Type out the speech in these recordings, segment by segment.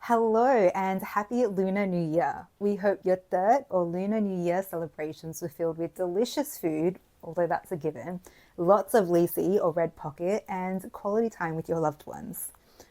Hello and happy Lunar New Year. We hope your third or Lunar New Year celebrations were filled with delicious food, although that's a given, lots of Lisi or Red Pocket, and quality time with your loved ones.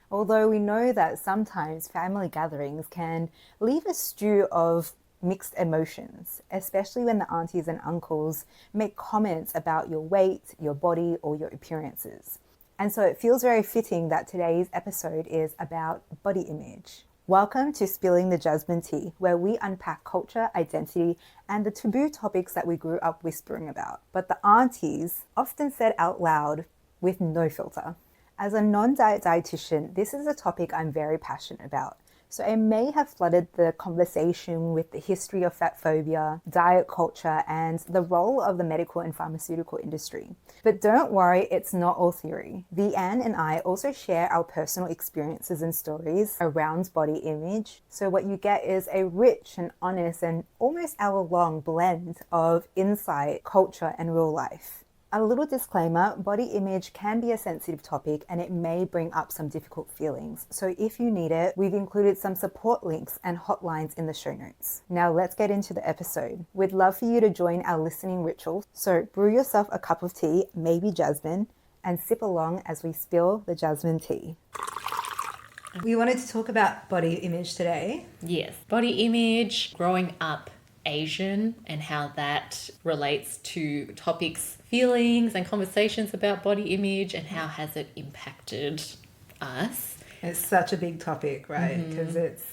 Although we know that sometimes family gatherings can leave a stew of mixed emotions, especially when the aunties and uncles make comments about your weight, your body, or your appearances. And so it feels very fitting that today's episode is about body image. Welcome to Spilling the Jasmine Tea, where we unpack culture, identity, and the taboo topics that we grew up whispering about, but the aunties often said out loud with no filter. As a non-diet dietitian, this is a topic I'm very passionate about. So I may have flooded the conversation with the history of fatphobia, diet culture, and the role of the medical and pharmaceutical industry. But don't worry, it's not all theory. Vianne and I also share our personal experiences and stories around body image. So what you get is a rich and honest and almost hour-long blend of insight, culture, and real life. A little disclaimer, body image can be a sensitive topic and it may bring up some difficult feelings. So if you need it, we've included some support links and hotlines in the show notes. Now let's get into the episode. We'd love for you to join our listening ritual. So brew yourself a cup of tea, maybe jasmine, and sip along as we spill the jasmine tea. We wanted to talk about body image today. Yes, body image, growing up Asian and how that relates to topics, feelings and conversations about body image and how has it impacted us. It's such a big topic, right? Because it's,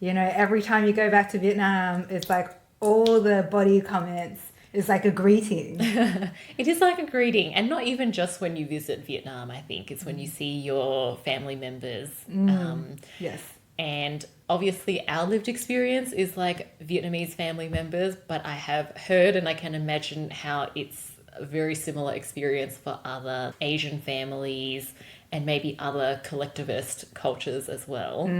every time you go back to Vietnam, it's like all the body comments is like a greeting. It is like a greeting, and not even just when you visit Vietnam, I think. It's when you see your family members. Yes. And obviously our lived experience is like Vietnamese family members, but I have heard and I can imagine how it's a very similar experience for other Asian families and maybe other collectivist cultures as well.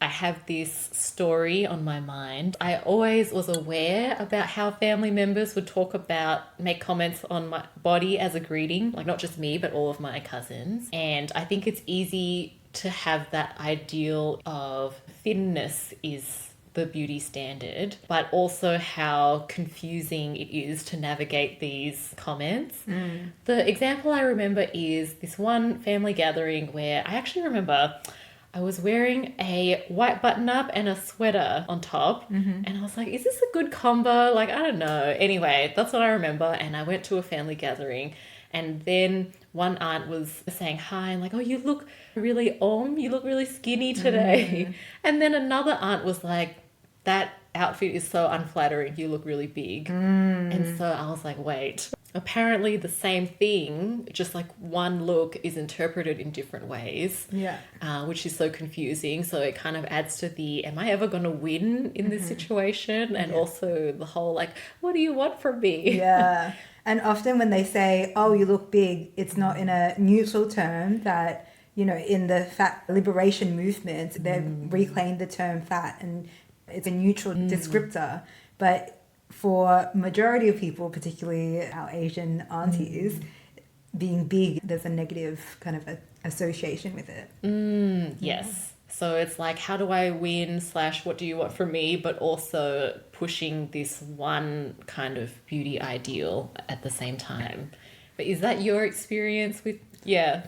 I have this story on my mind. I always was aware about how family members would make comments on my body as a greeting, like not just me, but all of my cousins. And I think it's easy to have that ideal of thinness is the beauty standard, but also how confusing it is to navigate these comments. The example I remember is this one family gathering where I actually remember I was wearing a white button-up and a sweater on top, and I was like, is this a good combo? Like, I don't know. Anyway, that's what I remember, and I went to a family gathering, and then one aunt was saying hi and like, oh, you look really you look really skinny today. And then another aunt was like, that outfit is so unflattering, you look really big. And so I was like, wait, apparently the same thing, just like one look is interpreted in different ways, which is so confusing. So it kind of adds to the, am I ever going to win in this situation? And also the whole like, what do you want from me? Yeah. And often when they say, oh, you look big, it's not in a neutral term that, in the fat liberation movement, they've reclaimed the term fat and it's a neutral descriptor. But for majority of people, particularly our Asian aunties, being big, there's a negative kind of association with it. Yes. So it's like, how do I win / what do you want from me? But also pushing this one kind of beauty ideal at the same time. But is that your experience with,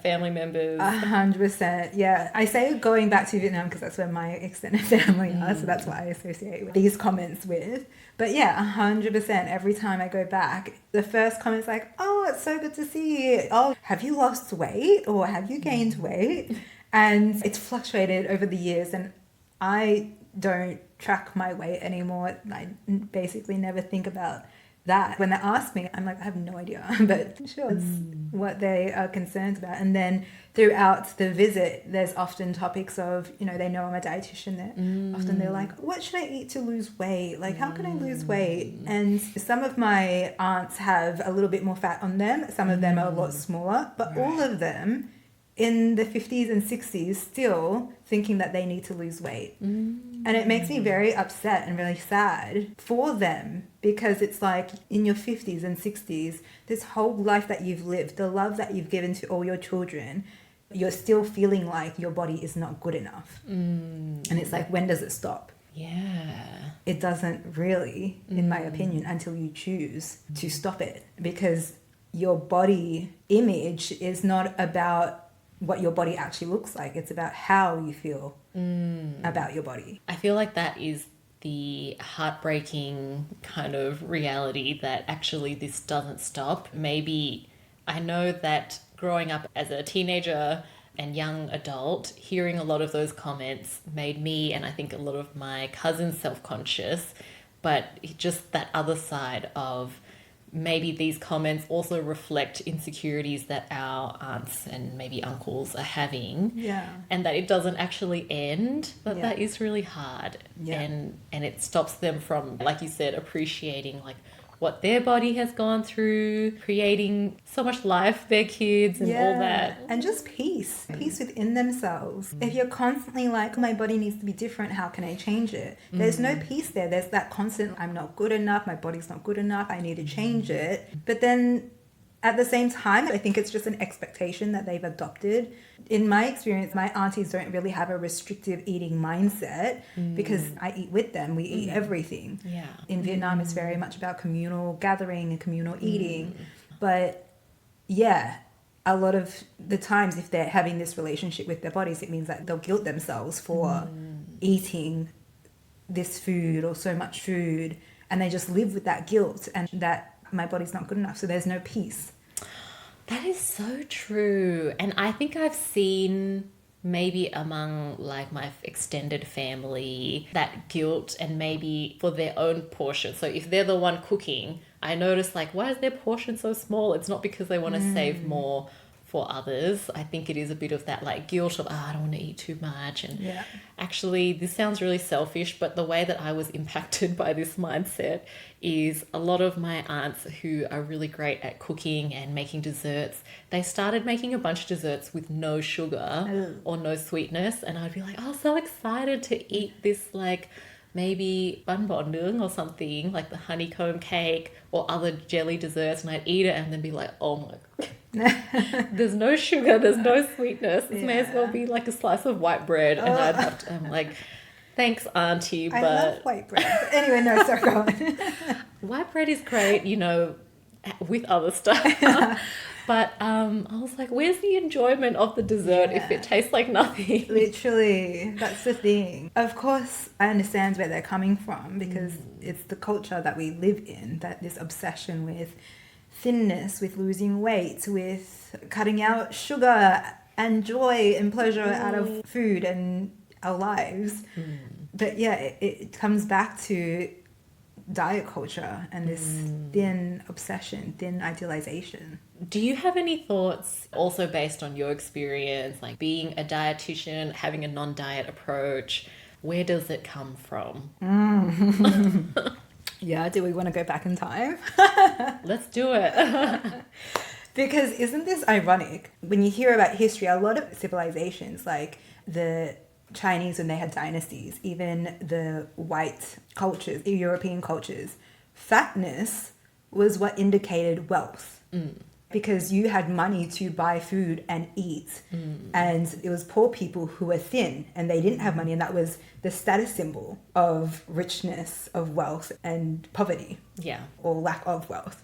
family members? 100%. Yeah. I say going back to Vietnam because that's where my extended family are. So that's what I associate with these comments with. But 100%. Every time I go back, the first comment's like, oh, it's so good to see you. Oh, have you lost weight or have you gained weight? And it's fluctuated over the years, and I don't track my weight anymore. I basically never think about that. When they ask me, I'm like, I have no idea, but sure, it's what they are concerned about. And then throughout the visit, there's often topics of, they know I'm a dietitian. Often they're like, what should I eat to lose weight? Like, how can I lose weight? And some of my aunts have a little bit more fat on them. Some of them are a lot smaller, but all of them in the 50s and 60s still thinking that they need to lose weight. And it makes me very upset and really sad for them, because it's like in your 50s and 60s, this whole life that you've lived, the love that you've given to all your children, you're still feeling like your body is not good enough. And And it's like, when does it stop? Yeah. It doesn't really, in my opinion, until you choose to stop it, because your body image is not about what your body actually looks like. It's about how you feel about your body. I feel like that is the heartbreaking kind of reality, that actually this doesn't stop. Maybe I know that growing up as a teenager and young adult, hearing a lot of those comments made me, and I think a lot of my cousins, self-conscious, but just that other side of maybe these comments also reflect insecurities that our aunts and maybe uncles are having. Yeah. And that it doesn't actually end, but Yeah. that is really hard. Yeah. And it stops them from, like you said, appreciating like what their body has gone through, creating so much life for their kids and all that. And just peace within themselves. If you're constantly like, my body needs to be different, how can I change it? There's no peace there. There's that constant, I'm not good enough, my body's not good enough, I need to change it. But then at the same time, I think it's just an expectation that they've adopted. In my experience, my aunties don't really have a restrictive eating mindset because I eat with them. We eat everything. Yeah. In Vietnam, it's very much about communal gathering and communal eating. But yeah, a lot of the times, if they're having this relationship with their bodies, it means that they'll guilt themselves for eating this food or so much food. And they just live with that guilt and that my body's not good enough, so there's no peace. That is so true. And I think I've seen maybe among like my extended family that guilt, and maybe for their own portion. So if they're the one cooking, I notice like, why is their portion so small? It's not because they want to save more for others. I think it is a bit of that like guilt of, I don't want to eat too much. And actually, this sounds really selfish, but the way that I was impacted by this mindset is a lot of my aunts who are really great at cooking and making desserts, they started making a bunch of desserts with no sugar or no sweetness. And I'd be like, oh, so excited to eat this like maybe bun bondung or something, like the honeycomb cake or other jelly desserts, and I'd eat it and then be like, oh my God. There's no sugar, there's no sweetness. This may as well be like a slice of white bread. And I'd have to, I'm like, thanks, auntie, but... I love white bread. Anyway, no, sorry, go on. White bread is great, you know, with other stuff. But I was like, where's the enjoyment of the dessert if it tastes like nothing? Literally, that's the thing. Of course, I understand where they're coming from, because it's the culture that we live in, that this obsession with thinness, with losing weight, with cutting out sugar and joy and pleasure out of food and our lives. But yeah, it comes back to diet culture and this thin obsession, thin idealization. Do you have any thoughts also based on your experience, like being a dietitian, having a non-diet approach? Where does it come from? Yeah, do we want to go back in time? Let's do it. Because isn't this ironic? When you hear about history, a lot of civilizations, like the Chinese when they had dynasties, even the white cultures, the European cultures, fatness was what indicated wealth. Because you had money to buy food and eat. And it was poor people who were thin and they didn't have money, and that was the status symbol of richness, of wealth and poverty. Yeah. Or lack of wealth.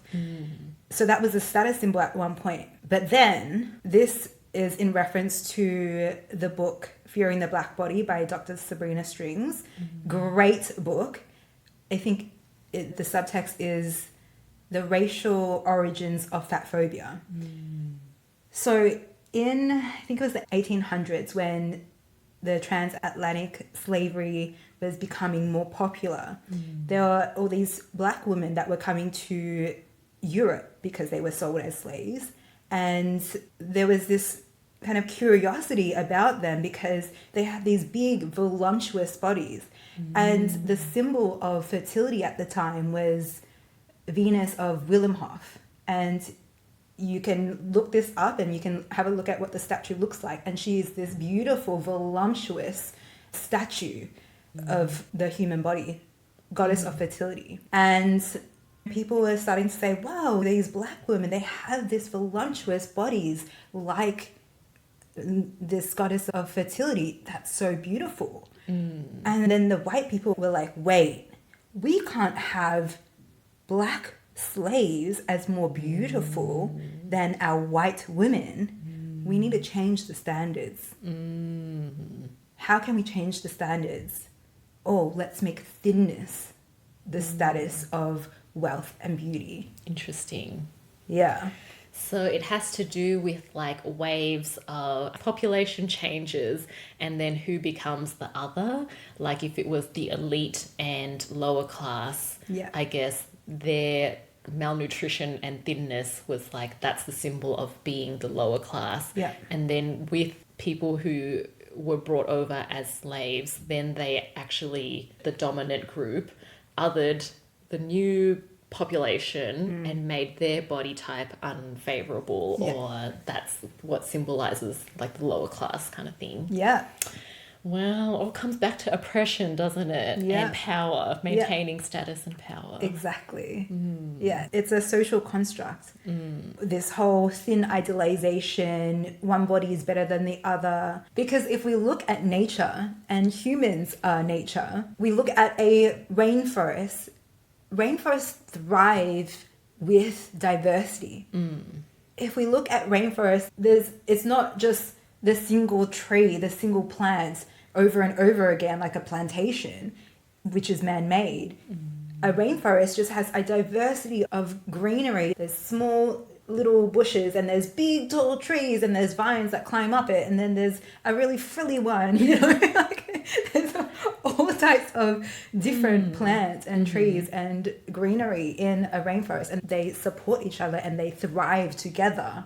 So that was a status symbol at one point. But then this is in reference to the book Fearing the Black Body by Dr. Sabrina Strings. Great book. I think the subtext is the racial origins of fatphobia. So in, I think it was the 1800s, when the transatlantic slavery was becoming more popular, there were all these black women that were coming to Europe because they were sold as slaves. And there was this kind of curiosity about them because they had these big, voluptuous bodies. And the symbol of fertility at the time was Venus of Wilhelmhof. And you can look this up and you can have a look at what the statue looks like. And she is this beautiful, voluptuous statue of the human body, goddess of fertility. And people were starting to say, wow, these black women, they have this voluptuous bodies like this goddess of fertility. That's so beautiful. And then the white people were like, wait, we can't have black slaves as more beautiful than our white women. We need to change the standards. How can we change the standards? Oh, let's make thinness the status of wealth and beauty. Interesting. Yeah. So it has to do with like waves of population changes and then who becomes the other. Like if it was the elite and lower class, Yeah. I guess their malnutrition and thinness was like, that's the symbol of being the lower class. Yeah. And then with people who were brought over as slaves, then they actually, the dominant group, othered the new population and made their body type unfavorable, or that's what symbolizes like the lower class kind of thing. Yeah. Well, it all comes back to oppression, doesn't it? Yeah. And power, maintaining status and power. Exactly. Yeah, it's a social construct. This whole thin idealization, one body is better than the other. Because if we look at nature, and humans are nature, we look at a rainforest. Rainforests thrive with diversity. If we look at rainforests, it's not just the single tree, the single plant over and over again like a plantation, which is man-made. A rainforest just has a diversity of greenery. There's small little bushes and there's big tall trees and there's vines that climb up it, and then there's a really frilly one, you know, like there's all types of different plants and trees and greenery in a rainforest, and they support each other and they thrive together.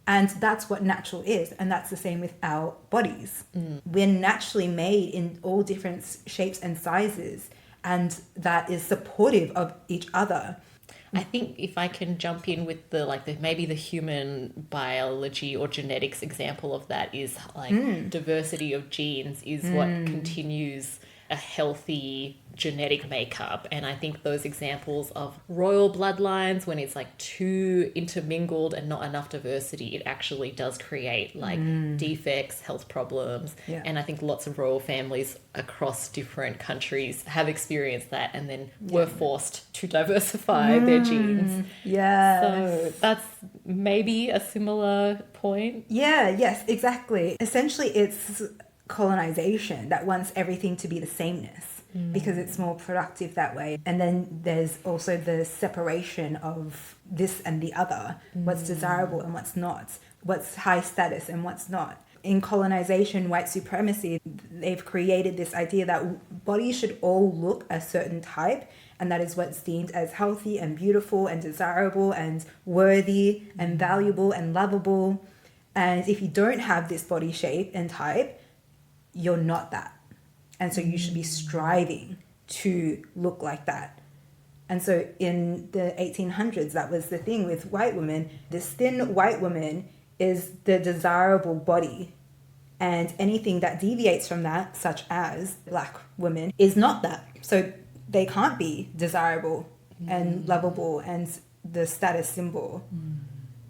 And that's what natural is, and that's the same with our bodies. We're naturally made in all different shapes and sizes, and that is supportive of each other. I think if I can jump in with maybe the human biology or genetics example of that is like diversity of genes is what continues a healthy genetic makeup. And I think those examples of royal bloodlines, when it's like too intermingled and not enough diversity, it actually does create like defects, health problems. Yeah. And I think lots of royal families across different countries have experienced that and then were forced to diversify their genes. Yeah. So that's maybe a similar point. Yeah, yes, exactly. Essentially, it's colonization that wants everything to be the sameness because it's more productive that way. And then there's also the separation of this and the other, what's desirable and what's not, what's high status and what's not. In colonization, white supremacy, they've created this idea that bodies should all look a certain type, and that is what's deemed as healthy and beautiful and desirable and worthy and valuable and lovable. And if you don't have this body shape and type, you're not that. And so you should be striving to look like that. And so in the 1800s, that was the thing with white women. This thin white woman is the desirable body. And anything that deviates from that, such as black women, is not that. So they can't be desirable and lovable and the status symbol.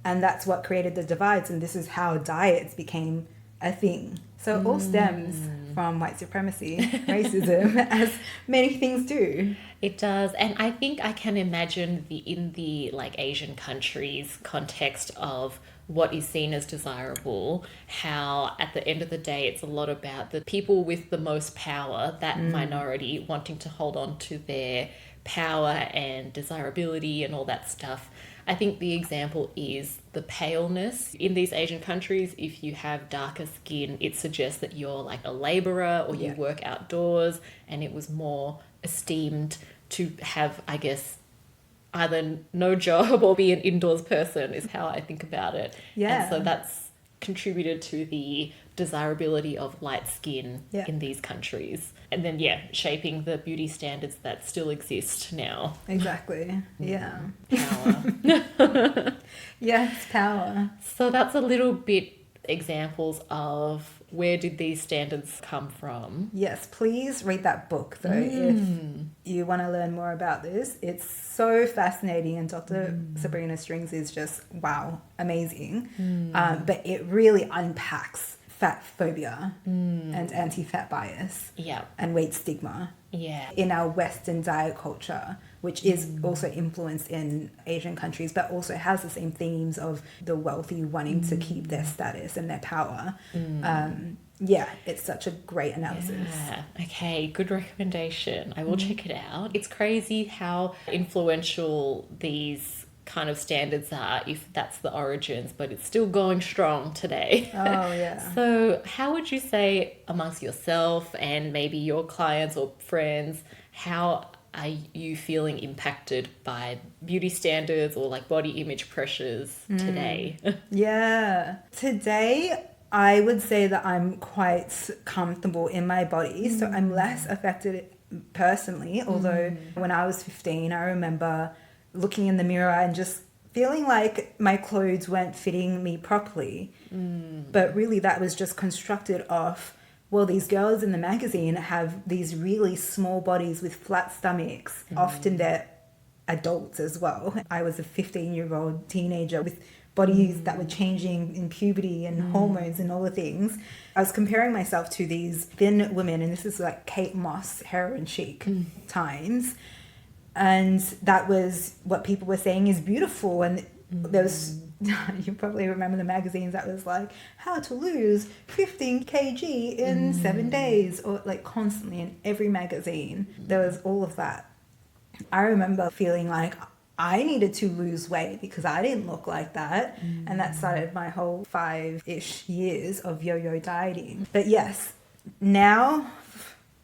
And that's what created the divides. And this is how diets became a thing. So it all stems from white supremacy, racism, as many things do. It does. And I think I can imagine in the like Asian countries context of what is seen as desirable, how at the end of the day it's a lot about the people with the most power, that minority wanting to hold on to their power and desirability and all that stuff. I think the example is the paleness. In these Asian countries, if you have darker skin, it suggests that you're like a laborer or you work outdoors, and it was more esteemed to have, I guess, either no job or be an indoors person is how I think about it. Yeah. And so that's contributed to the desirability of light skin in these countries. And then, shaping the beauty standards that still exist now. Exactly. Yeah. Power. Yes, power. So that's a little bit examples of where did these standards come from. Yes, please read that book though if you want to learn more about this. It's so fascinating, and Dr. Sabrina Strings is just, wow, amazing. But it really unpacks fat phobia and anti-fat bias Yeah. and weight stigma Yeah. in our Western diet culture, which is also influenced in Asian countries, but also has the same themes of the wealthy wanting to keep their status and their power. Yeah, it's such a great analysis. Yeah. Okay, good recommendation. I will check it out. It's crazy how influential these kind of standards are if that's the origins, but it's still going strong today. Oh, yeah. So, how would you say amongst yourself and maybe your clients or friends, how are you feeling impacted by beauty standards or like body image pressures today? Yeah. Today, I would say that I'm quite comfortable in my body, so I'm less affected personally. Although when I was 15, I remember looking in the mirror and just feeling like my clothes weren't fitting me properly. But really, that was just constructed off, well, these girls in the magazine have these really small bodies with flat stomachs. Often they're adults as well. I was a 15-year-old teenager with bodies that were changing in puberty and hormones and all the things. I was comparing myself to these thin women, and this is like Kate Moss heroin chic times. And that was what people were saying is beautiful. And there was, you probably remember the magazines that was like, how to lose 15 kg in 7 days, or like constantly in every magazine. There was all of that. I remember feeling like I needed to lose weight because I didn't look like that. And that started my whole 5-ish years of yo-yo dieting. But yes, now,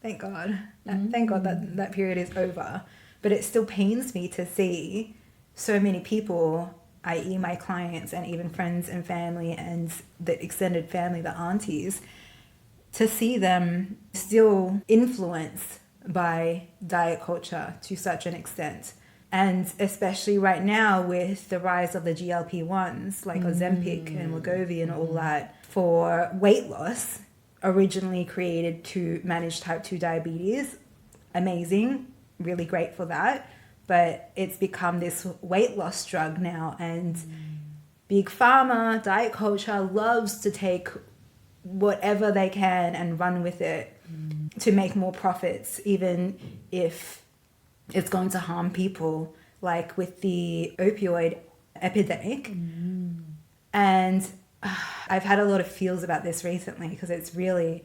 thank God that period is over. But it still pains me to see so many people, i.e. my clients and even friends and family and the extended family, the aunties, to see them still influenced by diet culture to such an extent. And especially right now with the rise of the GLP-1s like Ozempic and Wegovy and all that for weight loss, originally created to manage type 2 diabetes. Amazing, really great for that. But it's become this weight loss drug now, and big pharma, diet culture loves to take whatever they can and run with it to make more profits, even if it's going to harm people, like with the opioid epidemic. And I've had a lot of feels about this recently because it's really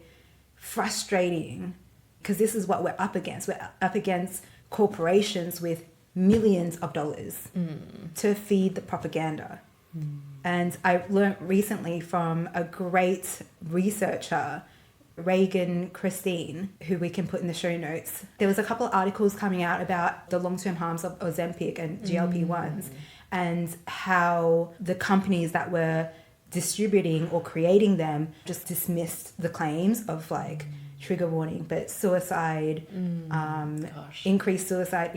frustrating, because this is what we're up against. We're up against corporations with millions of dollars to feed the propaganda. And I learned recently from a great researcher, Reagan Christine, who we can put in the show notes. There was a couple of articles coming out about the long-term harms of Ozempic and GLP-1s and how the companies that were distributing or creating them just dismissed the claims of like trigger warning, but suicide, increased suicide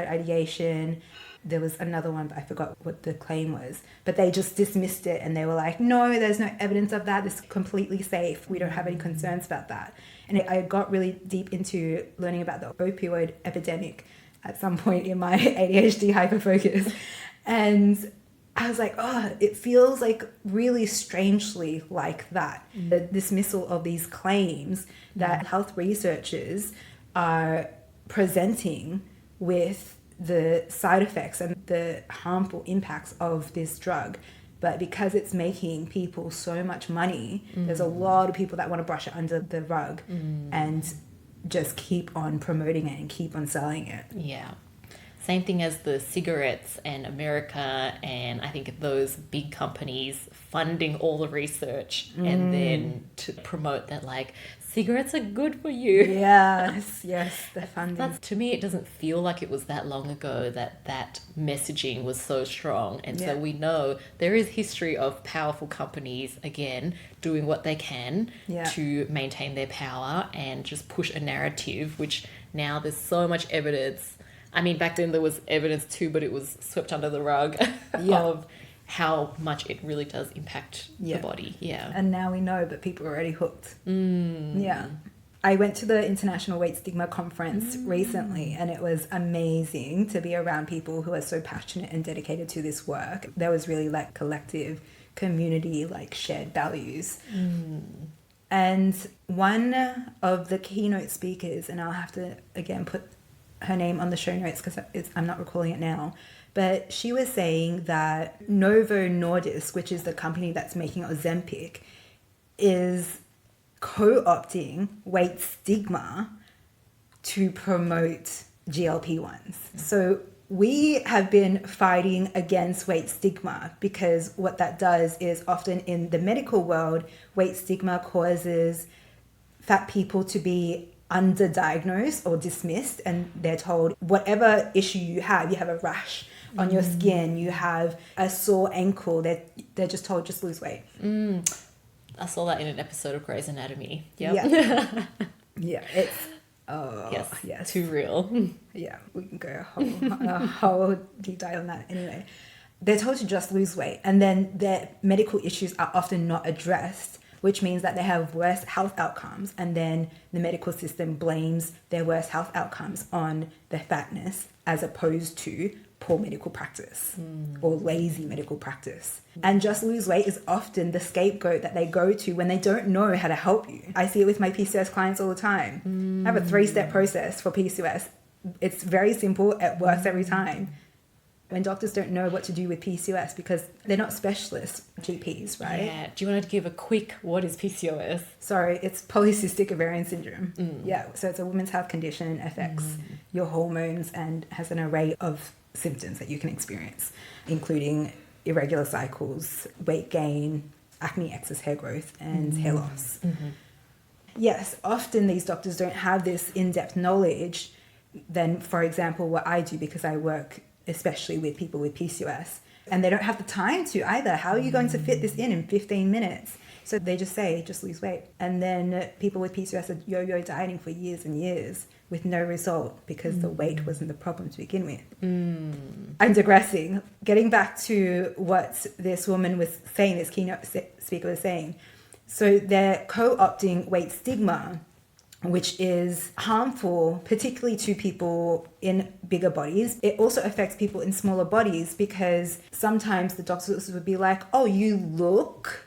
ideation. There was another one, but I forgot what the claim was. But they just dismissed it and they were like, no, there's no evidence of that. It's completely safe. We don't have any concerns about that. And I got really deep into learning about the opioid epidemic at some point in my ADHD hyperfocus. And I was like, oh, it feels like really strangely like that. The dismissal of these claims that health researchers are presenting with the side effects and the harmful impacts of this drug. But because it's making people so much money, there's a lot of people that want to brush it under the rug and just keep on promoting it and keep on selling it. Yeah. Same thing as the cigarettes and America, and I think those big companies funding all the research and then to promote that like cigarettes are good for you. Yes, the funding. That's, to me, it doesn't feel like it was that long ago that messaging was so strong. And so we know there is history of powerful companies, again, doing what they can to maintain their power and just push a narrative, which now there's so much evidence. I mean, back then there was evidence too, but it was swept under the rug of how much it really does impact the body. Yeah. And now we know, but people are already hooked. Yeah. I went to the International Weight Stigma Conference recently, and it was amazing to be around people who are so passionate and dedicated to this work. There was really like collective community, like shared values. And one of the keynote speakers, and I'll have to again put her name on the show notes because I'm not recalling it now, but she was saying that Novo Nordisk, which is the company that's making Ozempic, is co-opting weight stigma to promote GLP-1s. So we have been fighting against weight stigma because what that does is often in the medical world, weight stigma causes fat people to be underdiagnosed or dismissed, and they're told whatever issue you have a rash on your skin, you have a sore ankle, they're just told just lose weight. I saw that in an episode of Grey's Anatomy. Yep. Yeah. Yeah, it's yes, too real. Yeah, we can go a whole deep dive on that. Anyway, they're told to just lose weight, and then their medical issues are often not addressed, which means that they have worse health outcomes, and then the medical system blames their worse health outcomes on the fatness as opposed to poor medical practice or lazy medical practice. And just lose weight is often the scapegoat that they go to when they don't know how to help you. I see it with my PCOS clients all the time. I have a 3-step process for PCOS. It's very simple. It works every time. When doctors don't know what to do with PCOS because they're not specialist GPs, right? Yeah. Do you want to give a quick, what is PCOS? Sorry, it's polycystic ovarian syndrome. Yeah, so it's a women's health condition, affects your hormones and has an array of symptoms that you can experience, including irregular cycles, weight gain, acne, excess hair growth, and hair loss. Yes, often these doctors don't have this in-depth knowledge. Then, for example, what I do, because I work especially with people with PCOS, and they don't have the time to either. How are you going to fit this in 15 minutes? So they just say, just lose weight. And then people with PCOS are yo-yo dieting for years and years with no result because the weight wasn't the problem to begin with. I'm digressing. Getting back to what this woman was saying, this keynote speaker was saying. So they're co-opting weight stigma, which is harmful, particularly to people in bigger bodies. It also affects people in smaller bodies because sometimes the doctors would be like, oh, you look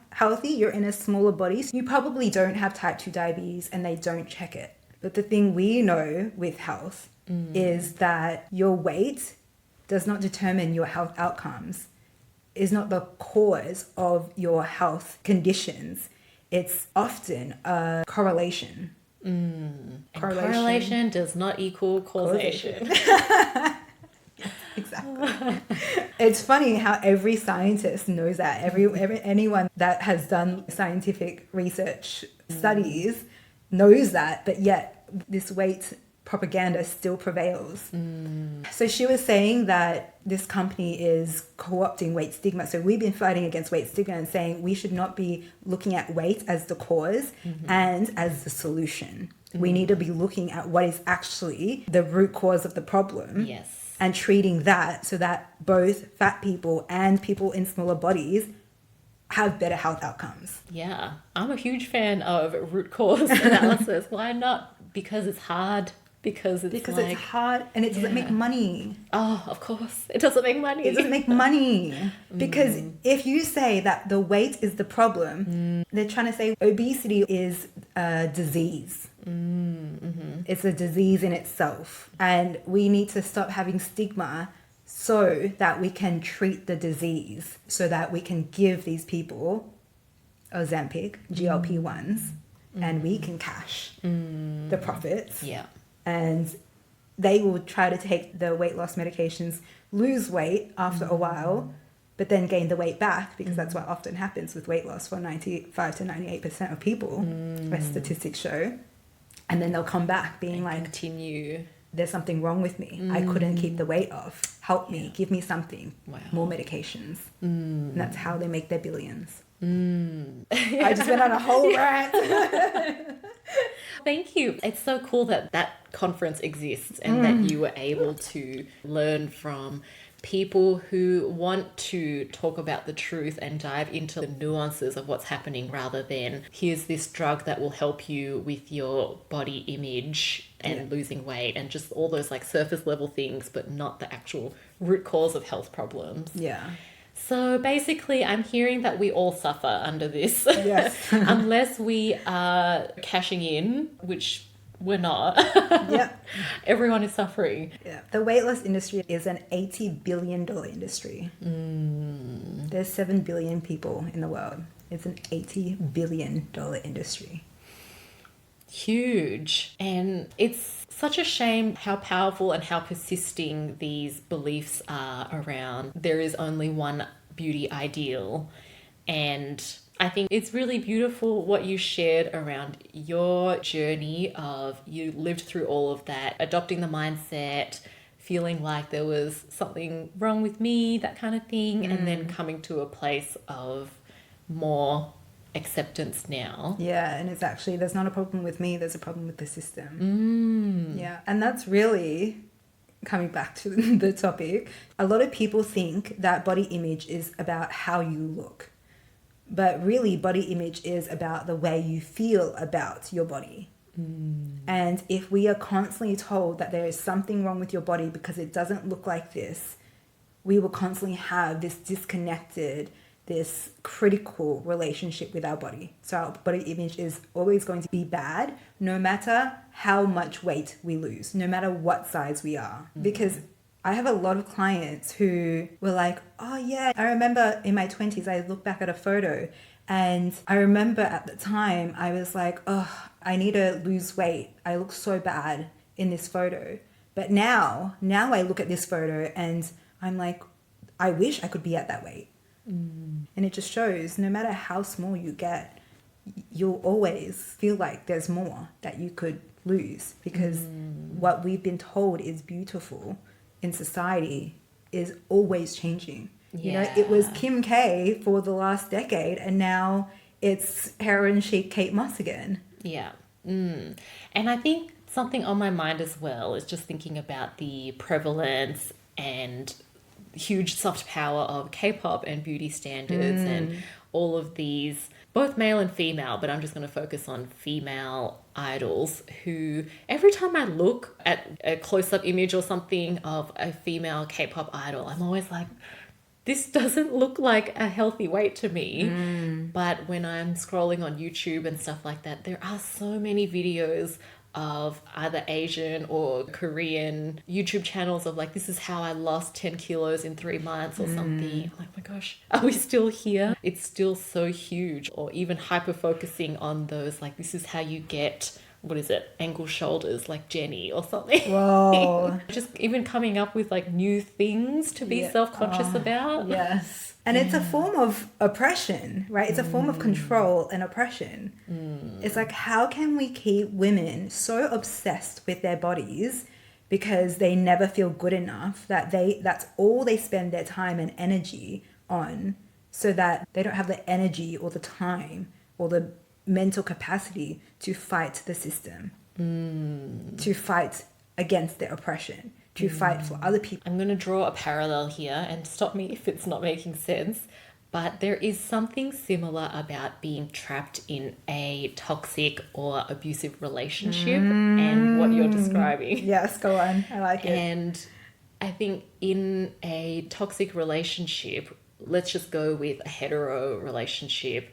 healthy, you're in a smaller body, so you probably don't have type 2 diabetes, and they don't check it. But the thing we know with health is that your weight does not determine your health outcomes, is not the cause of your health conditions. It's often a correlation. Correlation does not equal causation. Exactly. It's funny how every scientist knows that. Anyone that has done scientific research studies knows that, but yet this weight propaganda still prevails. So she was saying that this company is co-opting weight stigma. So we've been fighting against weight stigma and saying we should not be looking at weight as the cause and as the solution. We need to be looking at what is actually the root cause of the problem. Yes. And treating that so that both fat people and people in smaller bodies have better health outcomes. Yeah. I'm a huge fan of root cause analysis. Why not? Because it's hard. Because it's hard and it doesn't make money. Oh, of course. It doesn't make money. It doesn't make money. Because if you say that the weight is the problem, they're trying to say obesity is a disease. It's a disease in itself. And we need to stop having stigma so that we can treat the disease, so that we can give these people Ozempic, GLP-1s, and we can cash the profits. Yeah. And they will try to take the weight loss medications, lose weight after a while, but then gain the weight back, because that's what often happens with weight loss for 95 to 98% of people, as statistics show. And then they'll come back being like, continue. There's something wrong with me. I couldn't keep the weight off. Help me. Give me something. Wow. More medications. And that's how they make their billions. I just went on a whole rant. Thank you. It's so cool that that conference exists and that you were able to learn from people who want to talk about the truth and dive into the nuances of what's happening, rather than here's this drug that will help you with your body image and losing weight and just all those like surface level things, but not the actual root cause of health problems. Yeah. So basically, I'm hearing that we all suffer under this. Yes. Unless we are cashing in, which we're not. Yep. Everyone is suffering. Yeah. The weight loss industry is an $80 billion industry. There's 7 billion people in the world. It's an $80 billion industry. Huge. And it's such a shame how powerful and how persisting these beliefs are around. There is only one beauty ideal. And I think it's really beautiful what you shared around your journey of you lived through all of that, adopting the mindset, feeling like there was something wrong with me, that kind of thing, and then coming to a place of more acceptance now. Yeah, and it's actually, there's not a problem with me, there's a problem with the system. Yeah, and that's really, coming back to the topic, a lot of people think that body image is about how you look. But really, body image is about the way you feel about your body. And if we are constantly told that there is something wrong with your body because it doesn't look like this, we will constantly have this disconnected, this critical relationship with our body. So our body image is always going to be bad, no matter how much weight we lose, no matter what size we are. Because I have a lot of clients who were like, oh yeah, I remember in my 20s, I look back at a photo and I remember at the time I was like, oh, I need to lose weight. I look so bad in this photo. But now I look at this photo and I'm like, I wish I could be at that weight. And it just shows no matter how small you get, you'll always feel like there's more that you could lose because what we've been told is beautiful in society is always changing. You know, it was Kim K for the last decade and now it's heroin chic Kate Moss again. Yeah. And I think something on my mind as well is just thinking about the prevalence and huge soft power of K-pop and beauty standards and all of these, both male and female, but I'm just going to focus on female idols who every time I look at a close-up image or something of a female K-pop idol, I'm always like, this doesn't look like a healthy weight to me. But when I'm scrolling on YouTube and stuff like that, there are so many videos of either Asian or Korean YouTube channels of like, this is how I lost 10 kilos in 3 months or something. I'm like, oh my gosh, are we still here? It's still so huge. Or even hyper focusing on those, like, this is how you get, what is it, ankle shoulders like Jenny or something. Whoa. Just even coming up with like new things to be self-conscious about. Yes. And it's a form of oppression, right? It's a form of control and oppression. It's like, how can we keep women so obsessed with their bodies because they never feel good enough that that's all they spend their time and energy on, so that they don't have the energy or the time or the mental capacity to fight the system, to fight against the oppression, to fight for other people. I'm going to draw a parallel here and stop me if it's not making sense, but there is something similar about being trapped in a toxic or abusive relationship and what you're describing. Yes, go on. I like it. And I think in a toxic relationship, let's just go with a hetero relationship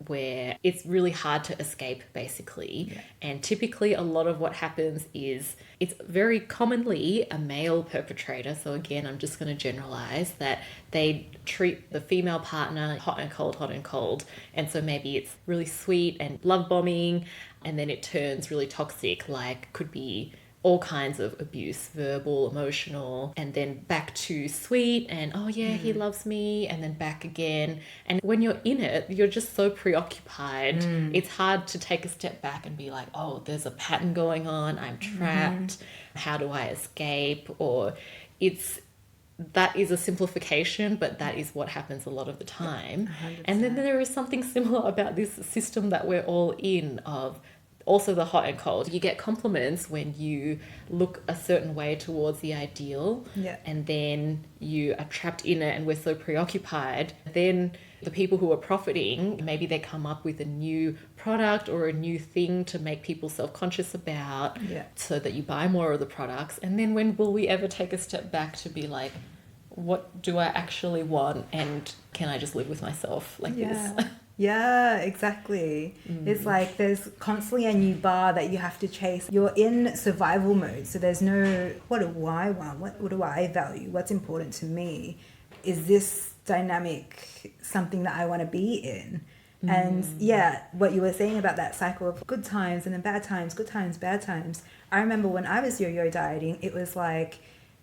where it's really hard to escape, basically. And typically a lot of what happens is it's very commonly a male perpetrator. So again, I'm just going to generalize that they treat the female partner hot and cold, hot and cold. And so maybe it's really sweet and love bombing, and then it turns really toxic, like could be all kinds of abuse, verbal, emotional, and then back to sweet and, oh yeah, he loves me, and then back again. And when you're in it, you're just so preoccupied. It's hard to take a step back and be like, oh, there's a pattern going on, I'm trapped, how do I escape? Or that is a simplification, but that is what happens a lot of the time. 100%. And then there is something similar about this system that we're all in of also the hot and cold. You get compliments when you look a certain way towards the ideal, and then you are trapped in it and we're so preoccupied. Then the people who are profiting, maybe they come up with a new product or a new thing to make people self-conscious about, so that you buy more of the products. And then when will we ever take a step back to be like, what do I actually want, and can I just live with myself like this? Yeah, exactly. It's like there's constantly a new bar that you have to chase. You're in survival mode, so there's no, what do I want? What do I value? What's important to me? Is this dynamic something that I want to be in? And yeah, what you were saying about that cycle of good times and then bad times, good times, bad times. I remember when I was yo-yo dieting, it was like,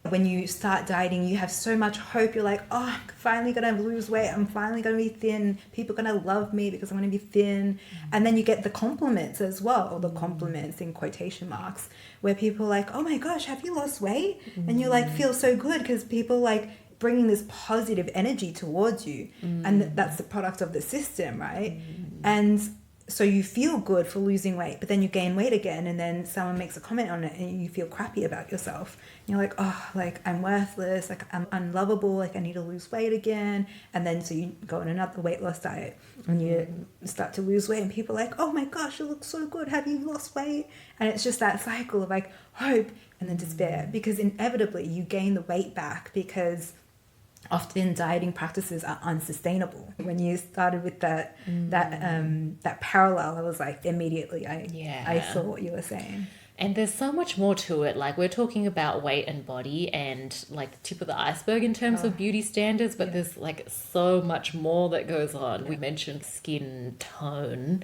when you start dieting, you have so much hope. You're like, oh, I'm finally going to lose weight. I'm finally going to be thin. People are going to love me because I'm going to be thin. And then you get the compliments as well, or the compliments in quotation marks, where people are like, oh my gosh, have you lost weight? And you like feel so good because people like bringing this positive energy towards you. And that's the product of the system, right? And so you feel good for losing weight, but then you gain weight again, and then someone makes a comment on it and you feel crappy about yourself. And you're like, oh, like I'm worthless, like I'm unlovable, like I need to lose weight again. And then so you go on another weight loss diet and you start to lose weight, and people are like, oh my gosh, you look so good, have you lost weight? And it's just that cycle of like hope and then despair, because inevitably you gain the weight back, because often dieting practices are unsustainable. When you started with that parallel, I was like, immediately I saw what you were saying. And there's so much more to it. Like, we're talking about weight and body and like the tip of the iceberg in terms of beauty standards, but there's like so much more that goes on. We mentioned skin tone,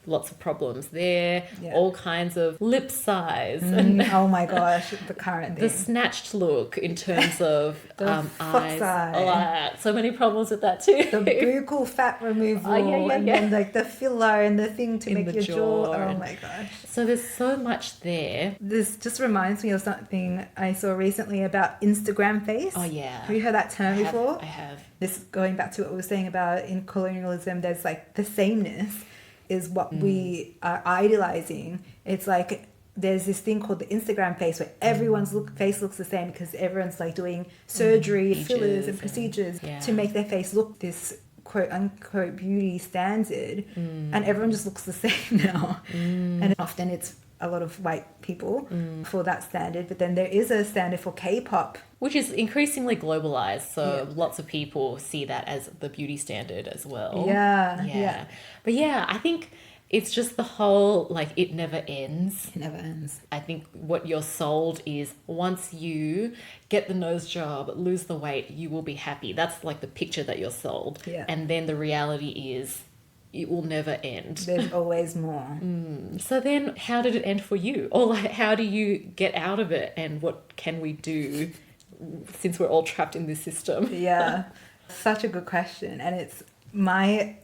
lots of problems there, all kinds of lip size. And oh my gosh, the current the thing. snatched look in terms of fox eyes. eye. So many problems with that too. The buccal fat removal, and then like the filler and the thing to make your jaw. Oh my gosh. So there's so much there. This just reminds me of something I saw recently about Instagram face. Oh yeah. Have you heard that term before? I have. This going back to what we were saying about in colonialism, there's like the sameness is what we are idolizing. It's like there's this thing called the Instagram face, where everyone's face looks the same because everyone's like doing surgery, fillers and procedures to make their face look this quote unquote beauty standard, and everyone just looks the same now. And often it's a lot of white people for that standard, but then there is a standard for K-pop, which is increasingly globalized, so lots of people see that as the beauty standard as well. But yeah, I think it's just the whole, like, it never ends. It never ends. I think what you're sold is once you get the nose job, lose the weight, you will be happy. That's like the picture that you're sold. And then the reality is it will never end. There's always more. So then how did it end for you? Or like, how do you get out of it, and what can we do since we're all trapped in this system? Such a good question. And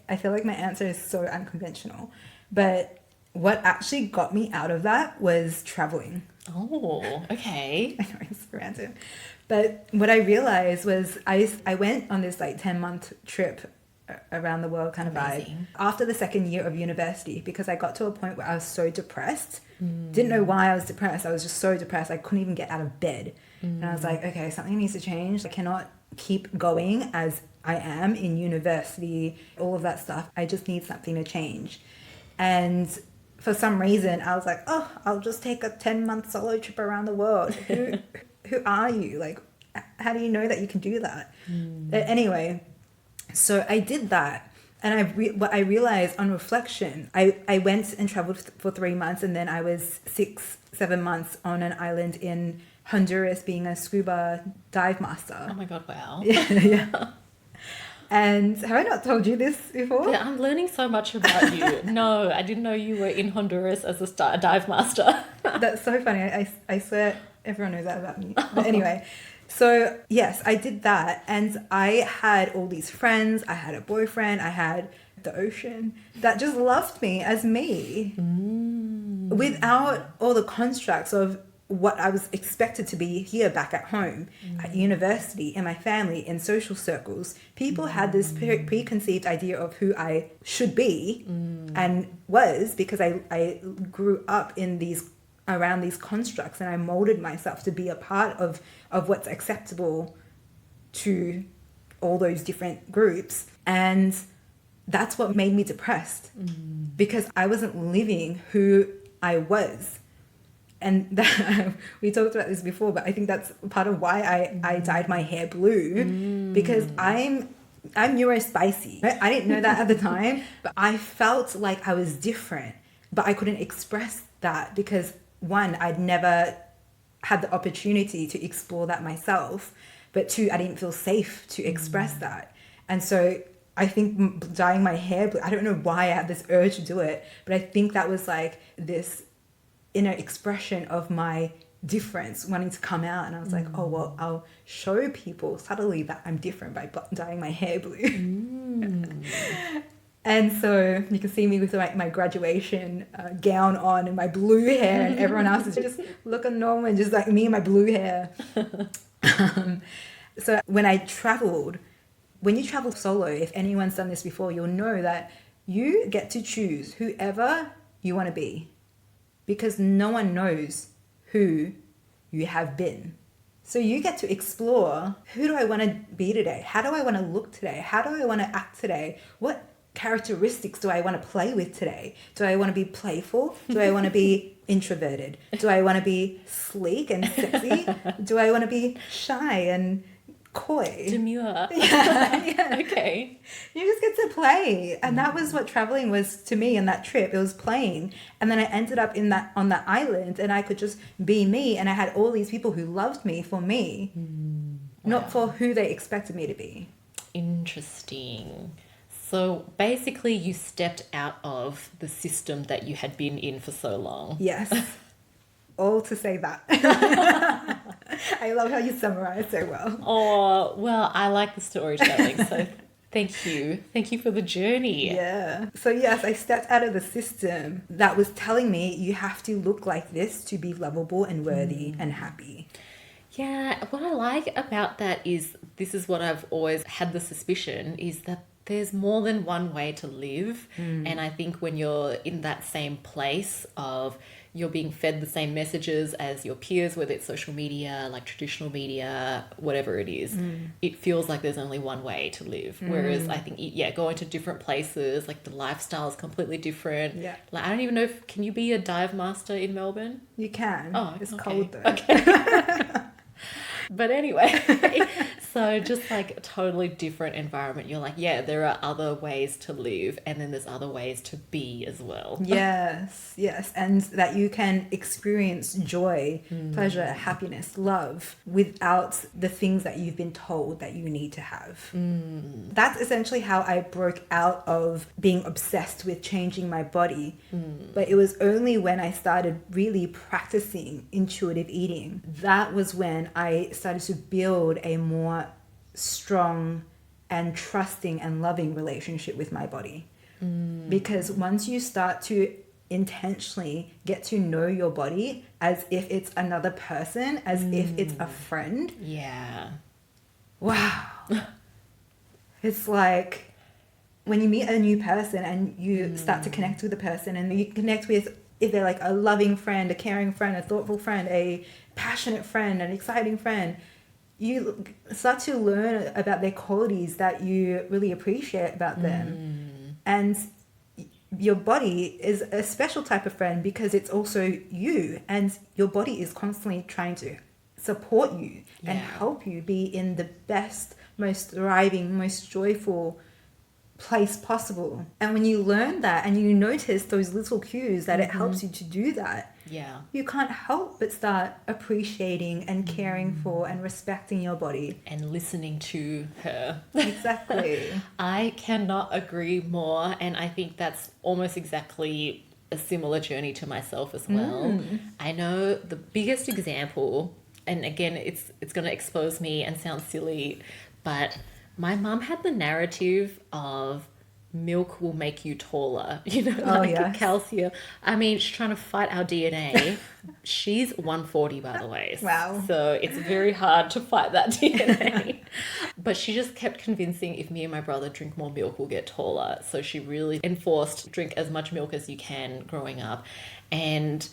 I feel like my answer is so unconventional. But what actually got me out of that was traveling. Oh, okay. I know, it's random. But what I realized was I went on this like 10-month trip around the world kind of vibe after the second year of university, because I got to a point where I was so depressed. Didn't know why I was depressed. I was just so depressed. I couldn't even get out of bed. And I was like, okay, something needs to change. I cannot keep going as I am in university, all of that stuff. I just need something to change. And for some reason, I was like, oh, I'll just take a 10-month solo trip around the world. Who are you? Like, how do you know that you can do that? But anyway, so I did that. And what I realized on reflection, I went and traveled for 3 months, and then I was 6-7 months on an island in Honduras being a scuba dive master. Oh my God, wow. Yeah. And have I not told you this before? Yeah, I'm learning so much about you. No, I didn't know you were in Honduras as a dive master. That's so funny. I swear everyone knows that about me. But anyway, so yes, I did that. And I had all these friends. I had a boyfriend. I had the ocean that just loved me as me without all the constructs of what I was expected to be here back at home, at university, in my family, in social circles. People had this preconceived idea of who I should be and was, because I grew up in around these constructs, and I molded myself to be a part of what's acceptable to all those different groups. And that's what made me depressed, because I wasn't living who I was. And that, we talked about this before, but I think that's part of why I dyed my hair blue, because I'm neurospicy. I didn't know that at the time, but I felt like I was different, but I couldn't express that because, one, I'd never had the opportunity to explore that myself, but two, I didn't feel safe to express that. And so I think dyeing my hair blue, I don't know why I had this urge to do it, but I think that was like this inner expression of my difference wanting to come out. And I was like, oh, well, I'll show people subtly that I'm different by dyeing my hair blue. And so you can see me with my graduation gown on and my blue hair, and everyone else is just looking normal and just like me and my blue hair. So when I traveled, when you travel solo, if anyone's done this before, you'll know that you get to choose whoever you want to be, because no one knows who you have been. So you get to explore, who do I want to be today? How do I want to look today? How do I want to act today? What characteristics do I want to play with today? Do I want to be playful? Do I want to be introverted? Do I want to be sleek and sexy? Do I want to be shy and coy? Demure. Yeah. Okay. You just get to play. And that was what traveling was to me in that trip. It was playing. And then I ended up on that island, and I could just be me, and I had all these people who loved me for me, not for who they expected me to be. Interesting. So basically you stepped out of the system that you had been in for so long. Yes. All to say that. I love how you summarize so well. Oh, well, I like the storytelling, so thank you. Thank you for the journey. Yeah. So yes, I stepped out of the system that was telling me you have to look like this to be lovable and worthy and happy. Yeah, what I like about that is, this is what I've always had the suspicion, is that there's more than one way to live. And I think when you're in that same place of you're being fed the same messages as your peers, whether it's social media, like traditional media, whatever it is, it feels like there's only one way to live. Whereas I think, going to different places, like the lifestyle is completely different. Yeah. Like, I don't even know can you be a dive master in Melbourne? You can. Oh, it's okay. cold though. Okay. But anyway, so just like a totally different environment. You're like, yeah, there are other ways to live, and then there's other ways to be as well. Yes. And that you can experience joy, pleasure, happiness, love without the things that you've been told that you need to have. That's essentially how I broke out of being obsessed with changing my body. But it was only when I started really practicing intuitive eating, that was when I started to build a more strong and trusting and loving relationship with my body. Because once you start to intentionally get to know your body as if it's another person, as if it's a friend. Yeah. Wow. It's like when you meet a new person and you start to connect with a person, and you connect with, if they're like a loving friend, a caring friend, a thoughtful friend, a passionate friend, an exciting friend, you start to learn about their qualities that you really appreciate about them. And your body is a special type of friend because it's also you, and your body is constantly trying to support you and help you be in the best, most thriving, most joyful place possible. And when you learn that and you notice those little cues that it helps you to do that, you can't help but start appreciating and caring for and respecting your body. And listening to her. Exactly. I cannot agree more. And I think that's almost exactly a similar journey to myself as well. I know the biggest example, and again, it's going to expose me and sound silly, but my mum had the narrative of milk will make you taller, calcium. I mean, she's trying to fight our DNA. She's 140, by the way. Wow. So it's very hard to fight that DNA. But she just kept convincing if me and my brother drink more milk, we'll get taller. So she really enforced drink as much milk as you can growing up. And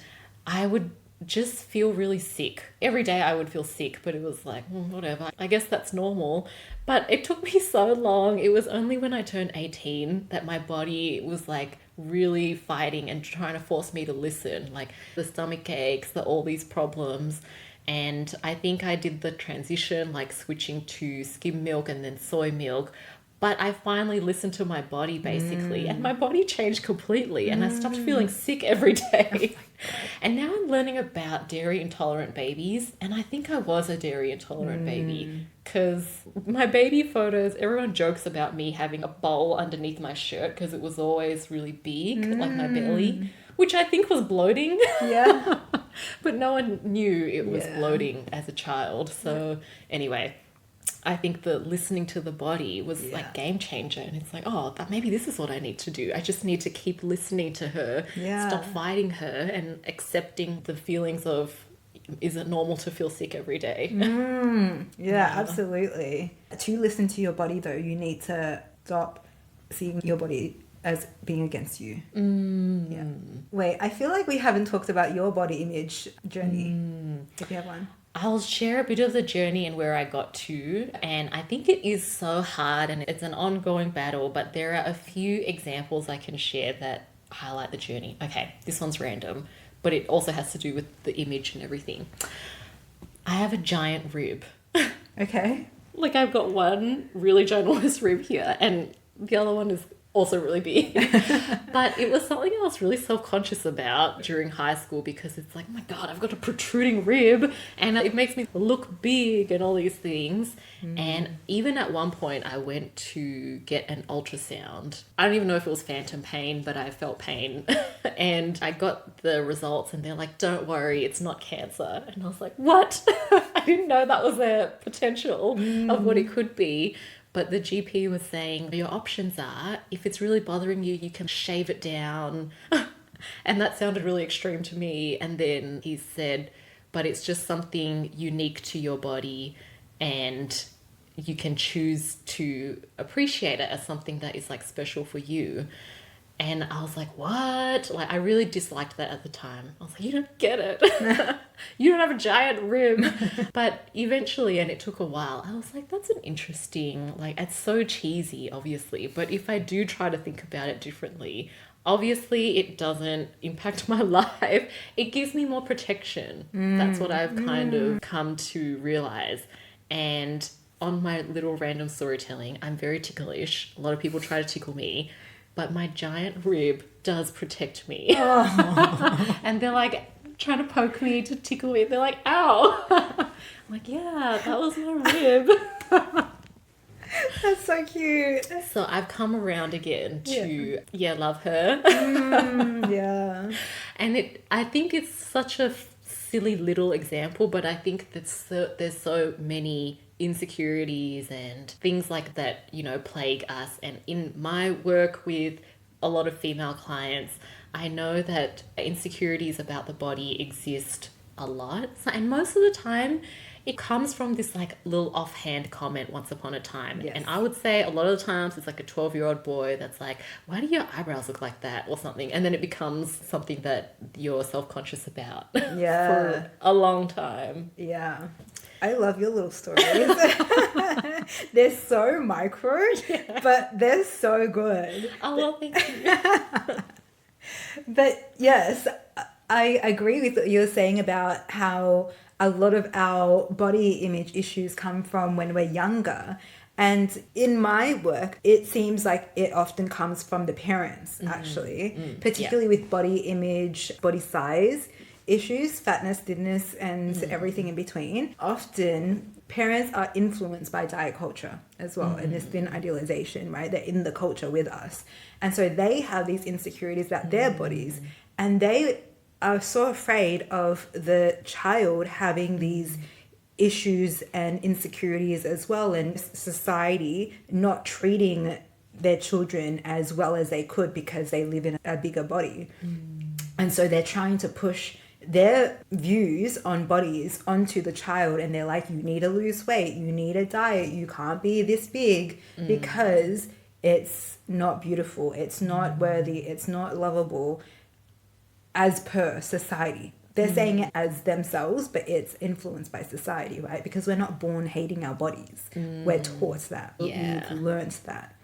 I would just feel really sick. Every day I would feel sick, but it was like, whatever. I guess that's normal. But it took me so long. It was only when I turned 18 that my body was like really fighting and trying to force me to listen. Like the stomach aches, all these problems. And I think I did the transition, like switching to skim milk and then soy milk. But I finally listened to my body basically, and my body changed completely, and I stopped feeling sick every day. And now I'm learning about dairy intolerant babies, and I think I was a dairy intolerant baby because my baby photos, everyone jokes about me having a bowl underneath my shirt because it was always really big, like my belly, which I think was bloating. Yeah. But no one knew it was bloating as a child. So anyway, I think the listening to the body was like game changer, and it's like, oh, maybe this is what I need to do. I just need to keep listening to her, stop fighting her, and accepting the feelings of, is it normal to feel sick every day? Yeah, absolutely. To listen to your body though, you need to stop seeing your body as being against you. Yeah. Wait, I feel like we haven't talked about your body image journey. If you have one. I'll share a bit of the journey and where I got to. And I think it is so hard and it's an ongoing battle, but there are a few examples I can share that highlight the journey. Okay, this one's random, but it also has to do with the image and everything. I have a giant rib. Okay. Like I've got one really ginormous rib here, and the other one is also really big. But it was something I was really self-conscious about during high school because it's like, oh my God, I've got a protruding rib and it makes me look big and all these things. And even at one point I went to get an ultrasound. I don't even know if it was phantom pain, but I felt pain. And I got the results and they're like, don't worry, it's not cancer. And I was like, what? I didn't know that was a potential of what it could be. But the GP was saying, your options are, if it's really bothering you, you can shave it down. And that sounded really extreme to me. And then he said, but it's just something unique to your body and you can choose to appreciate it as something that is like special for you. And I was like, what? Like, I really disliked that at the time. I was like, you don't get it. You don't have a giant rib. But eventually, and it took a while, I was like, that's an interesting, like, it's so cheesy, obviously. But if I do try to think about it differently, obviously it doesn't impact my life. It gives me more protection. That's what I've kind of come to realize. And on my little random storytelling, I'm very ticklish. A lot of people try to tickle me. But my giant rib does protect me. Oh. And they're like trying to poke me to tickle me. They're like, ow. I'm like, yeah, that was my rib. That's so cute. So I've come around again to, love her. Yeah. And I think it's such a silly little example, but I think that there's so many insecurities and things like that, you know, plague us. And in my work with a lot of female clients, I know that insecurities about the body exist a lot. And most of the time, it comes from this like little offhand comment once upon a time. Yes. And I would say a lot of the times it's like a 12-year-old boy that's like, why do your eyebrows look like that or something? And then it becomes something that you're self-conscious about for a long time. Yeah. I love your little stories. They're so micro, but they're so good. Oh, well, thank you. But yes, I agree with what you were saying about how a lot of our body image issues come from when we're younger. And in my work, it seems like it often comes from the parents, actually, particularly with body image, body size issues, fatness, thinness, and everything in between. Often parents are influenced by diet culture as well, and this thin idealization, right? They're in the culture with us. And so they have these insecurities about their bodies, and they are so afraid of the child having these issues and insecurities as well, and society not treating their children as well as they could because they live in a bigger body. And so they're trying to push their views on bodies onto the child, and they're like, you need to lose weight, you need a diet, you can't be this big because it's not beautiful, it's not worthy, it's not lovable as per society. They're saying it as themselves, but it's influenced by society, right? Because we're not born hating our bodies. We're taught that. Yeah. We've learnt that.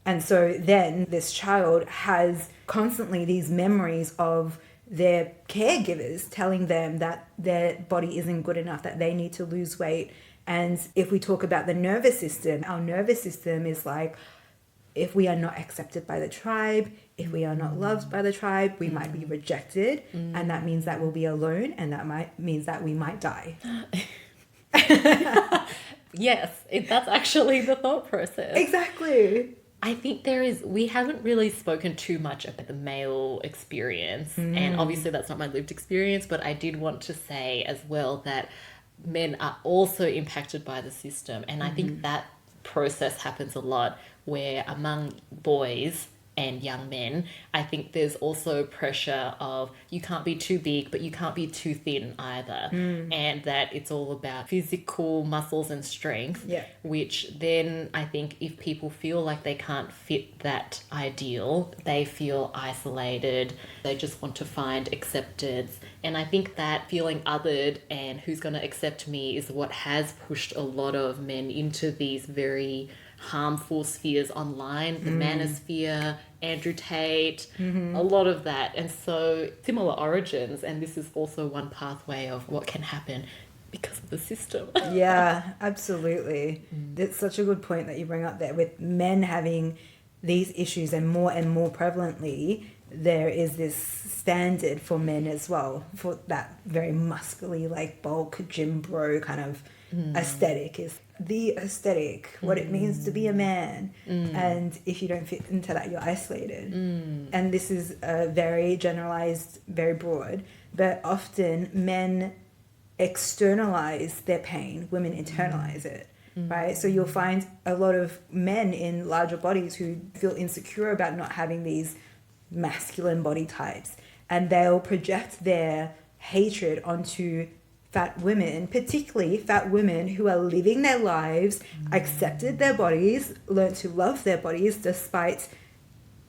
And so then this child has constantly these memories of their caregivers telling them that their body isn't good enough, that they need to lose weight. And if we talk about the nervous system, our nervous system is like, if we are not accepted by the tribe, if we are not loved by the tribe, we might be rejected. And that means that we'll be alone, and that means that we might die. Yes, that's actually the thought process. Exactly. I think we haven't really spoken too much about the male experience. And obviously that's not my lived experience, but I did want to say as well that men are also impacted by the system. And I think that process happens a lot where among boys and young men, I think there's also pressure of you can't be too big, but you can't be too thin either. And that it's all about physical muscles and strength, which then I think if people feel like they can't fit that ideal, they feel isolated. They just want to find acceptance. And I think that feeling othered and who's going to accept me is what has pushed a lot of men into these very harmful spheres online, the manosphere, Andrew Tate, a lot of that. And so similar origins, and this is also one pathway of what can happen because of the system. Yeah, absolutely. That's such a good point that you bring up there with men having these issues, and more prevalently there is this standard for men as well, for that very muscly, like bulk gym bro kind of aesthetic is the aesthetic, what it means to be a man. And if you don't fit into that, you're isolated. And this is very generalized, very broad, but often men externalize their pain, women internalize it. Right? So you'll find a lot of men in larger bodies who feel insecure about not having these masculine body types, and they'll project their hatred onto fat women, particularly fat women who are living their lives, accepted their bodies, learned to love their bodies despite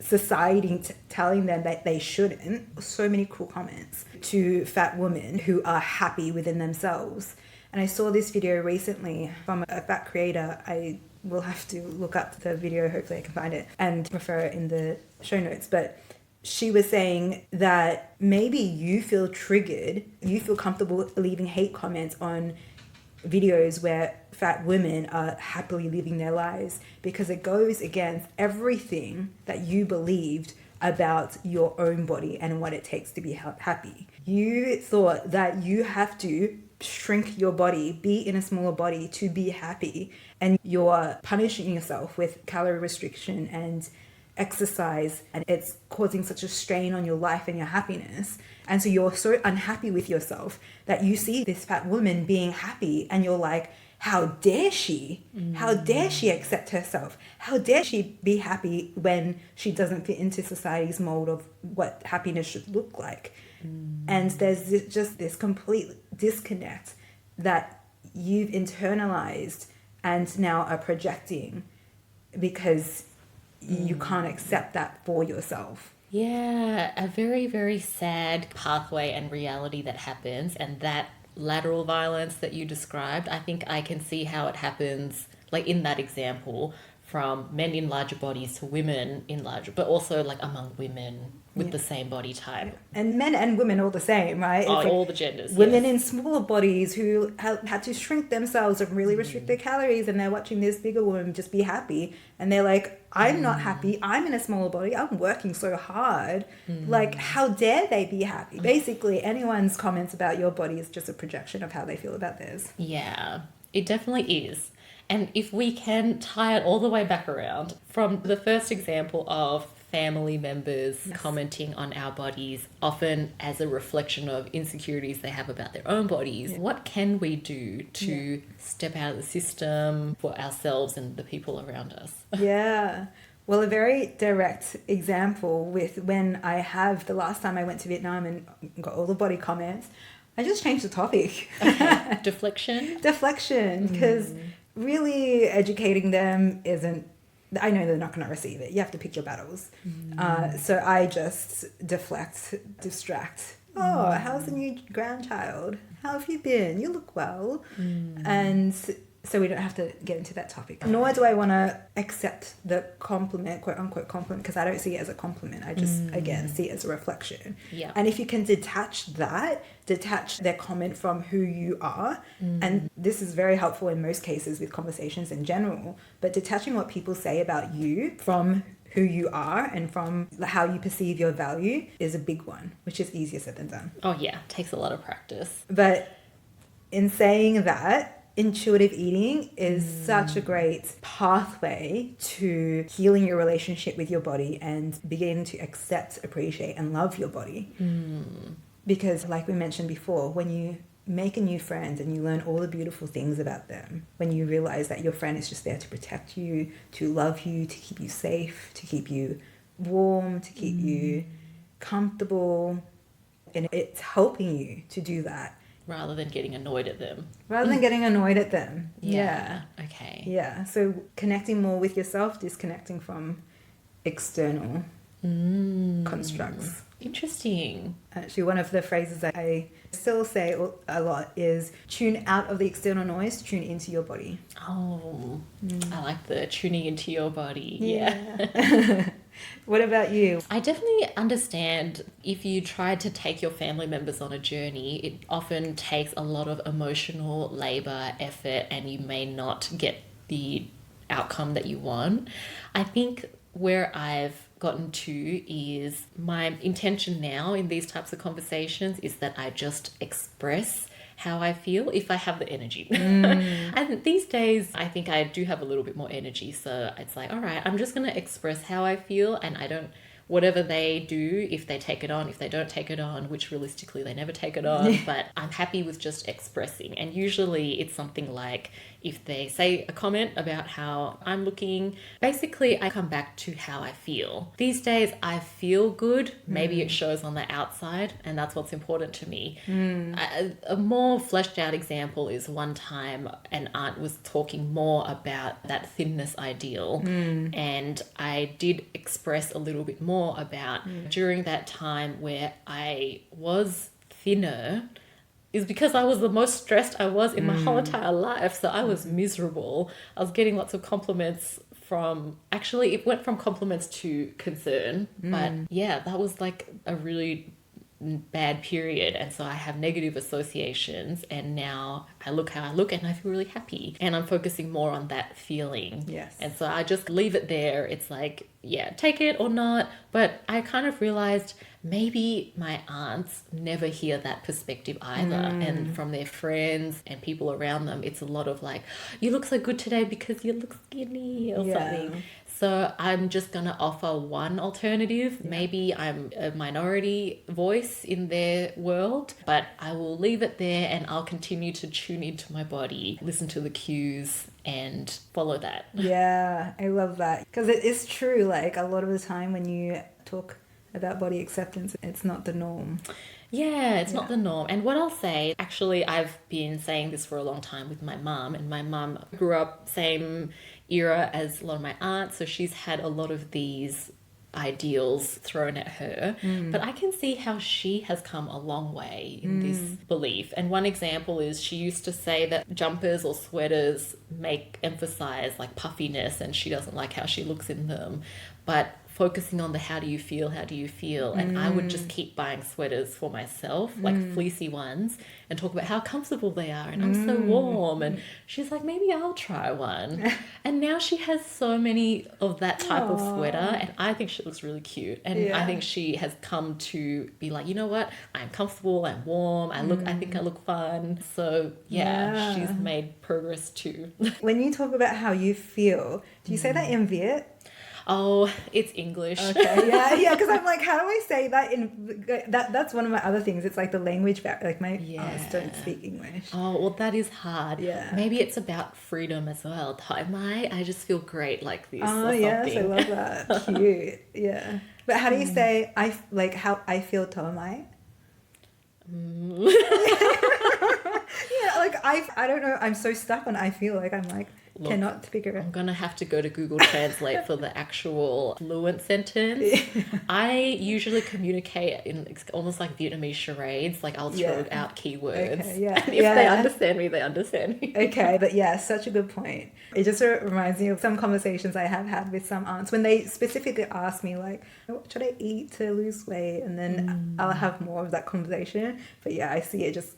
society telling them that they shouldn't. So many cruel comments to fat women who are happy within themselves. And I saw this video recently from a fat creator. I will have to look up the video, hopefully I can find it, and refer it in the show notes. But she was saying that maybe you feel triggered, you feel comfortable leaving hate comments on videos where fat women are happily living their lives because it goes against everything that you believed about your own body and what it takes to be happy. You thought that you have to shrink your body, be in a smaller body to be happy, and you're punishing yourself with calorie restriction and exercise, and it's causing such a strain on your life and your happiness. And so you're so unhappy with yourself that you see this fat woman being happy and you're like, how dare she? How dare she accept herself? How dare she be happy when she doesn't fit into society's mold of what happiness should look like? And there's just this complete disconnect that you've internalized and now are projecting because you can't accept that for yourself. Yeah, a very, very sad pathway and reality that happens. And that lateral violence that you described, I think I can see how it happens, like in that example, from men in larger bodies to women in larger, but also like among women with the same body type. And men and women all the same, right? Oh, like all the genders. Women in smaller bodies who had to shrink themselves and really restrict their calories, and they're watching this bigger woman just be happy. And they're like, I'm not happy. I'm in a smaller body. I'm working so hard. Like, how dare they be happy? Basically, anyone's comments about your body is just a projection of how they feel about theirs. Yeah, it definitely is. And if we can tie it all the way back around from the first example of family members commenting on our bodies, often as a reflection of insecurities they have about their own bodies, what can we do to step out of the system for ourselves and the people around us? Yeah. Well, a very direct example with when the last time I went to Vietnam and got all the body comments, I just changed the topic. Okay. Deflection, because really educating them isn't, I know they're not going to receive it. You have to pick your battles. So I just deflect, distract, oh, how's the new grandchild? How have you been? You look well. And so we don't have to get into that topic. Nor do I want to accept the compliment, quote unquote compliment, because I don't see it as a compliment. I just, again, see it as a reflection. Yeah. And if you can detach their comment from who you are, and this is very helpful in most cases with conversations in general, but detaching what people say about you from who you are and from how you perceive your value is a big one, which is easier said than done. Oh yeah, takes a lot of practice. But in saying that, intuitive eating is such a great pathway to healing your relationship with your body and begin to accept, appreciate, and love your body. Because like we mentioned before, when you make a new friend and you learn all the beautiful things about them, when you realize that your friend is just there to protect you, to love you, to keep you safe, to keep you warm, to keep you comfortable, and it's helping you to do that. Rather than getting annoyed at them. Yeah. Okay. Yeah. So connecting more with yourself, disconnecting from external constructs. Interesting. Actually, one of the phrases that I still say a lot is tune out of the external noise, tune into your body. Oh, I like the tuning into your body. Yeah. What about you? I definitely understand if you try to take your family members on a journey, it often takes a lot of emotional labor, effort, and you may not get the outcome that you want. I think where I've gotten to is my intention now in these types of conversations is that I just express how I feel if I have the energy. And these days, I think I do have a little bit more energy. So it's like, all right, I'm just going to express how I feel, and I don't, whatever they do, if they take it on, if they don't take it on, which realistically they never take it on, but I'm happy with just expressing. And usually it's something like, if they say a comment about how I'm looking, basically I come back to how I feel. These days I feel good. Maybe it shows on the outside, and that's what's important to me. A more fleshed out example is one time an aunt was talking more about that thinness ideal, and I did express a little bit more about during that time where I was thinner, is because I was the most stressed I was in my whole entire life. So I was miserable. I was getting lots of compliments from, actually it went from compliments to concern. But yeah, that was like a really bad period, and so I have negative associations, and now I look how I look and I feel really happy, and I'm focusing more on that feeling. Yes. And so I just leave it there. It's like, yeah, take it or not. But I kind of realized maybe my aunts never hear that perspective either, and from their friends and people around them, it's a lot of like, you look so good today because you look skinny or something. So I'm just going to offer one alternative. Maybe I'm a minority voice in their world, but I will leave it there, and I'll continue to tune into my body, listen to the cues, and follow that. Yeah, I love that. Because it is true, like a lot of the time when you talk about body acceptance, it's not the norm. Yeah, it's not the norm. And what I'll say, actually, I've been saying this for a long time with my mum, and my mum grew up same era as a lot of my aunts, so she's had a lot of these ideals thrown at her. But I can see how she has come a long way in this belief. And one example is she used to say that jumpers or sweaters emphasize like puffiness, and she doesn't like how she looks in them. But focusing on the how do you feel, and I would just keep buying sweaters for myself, like fleecy ones, and talk about how comfortable they are, and I'm so warm, and she's like, maybe I'll try one. And now she has so many of that type of sweater, and I think she looks really cute, and I think she has come to be like, you know what, I'm comfortable, I'm warm, I think I look fun. So yeah, she's made progress too. When you talk about how you feel, do you say that in Viet? Oh, it's English. Okay, yeah, because I'm like, how do I say that in that's one of my other things. It's like the language like my aunts don't speak English. Oh, well, that is hard. Yeah. Maybe it's about freedom as well. I just feel great like this. Oh, or yes, something. I love that. Cute. Yeah. But how do you say how I feel Tomai? Yeah, like I don't know. I'm so stuck on I feel like I'm like Look, cannot figure I'm it. gonna have to go to Google Translate for the actual fluent sentence. I usually communicate in almost like Vietnamese charades. Like I'll throw Yeah. out keywords, Okay, yeah, and if they yeah. understand me, they understand me. Okay, but yeah, such a good point. It just reminds me of some conversations I have had with some aunts when they specifically ask me like, what should I eat to lose weight? And then I'll have more of that conversation. But yeah, I see it just,